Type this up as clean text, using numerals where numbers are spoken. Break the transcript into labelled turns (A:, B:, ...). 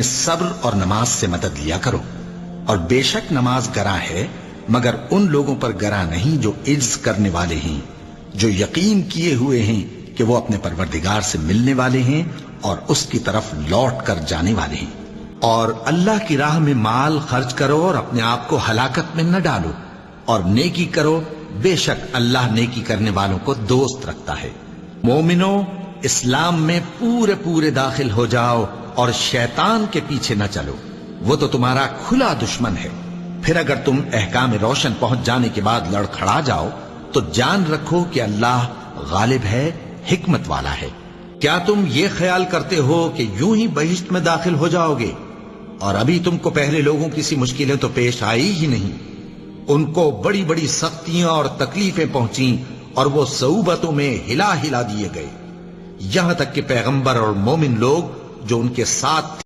A: सब्र और नमाज से मदद लिया करो। और बेशक नमाज गरा है, मगर उन लोगों पर गरा नहीं जो इज्ज करने वाले हैं, जो यकीन किए हुए हैं कि वो अपने परवरदिगार से मिलने वाले हैं और उसकी तरफ लौट कर जाने वाले हैं। और अल्लाह की राह में माल खर्च करो और अपने आप को हलाकत में न डालो, और नेकी करो, बेशक अल्लाह नेकी करने वालों को दोस्त रखता है। मोमिनो, इस्लाम में पूरे पूरे दाखिल हो जाओ और शैतान के पीछे न चलो, वो तो तुम्हारा खुला दुश्मन है। फिर अगर तुम अहकाम रोशन पहुंच जाने के बाद लड़खड़ा जाओ तो जान रखो कि अल्लाह गालिब है, हिकमत वाला है। क्या तुम ये ख्याल करते हो कि यूं ही बहिश्त में दाखिल हो जाओगे और अभी तुमको पहले लोगों की सी मुश्किलें तो पेश आई ही नहीं। उनको बड़ी बड़ी सख्तियां और तकलीफें पहुंची और वो सऊबतों में हिला हिला दिए गए, यहां तक कि पैगंबर और मोमिन लोग जो उनके साथ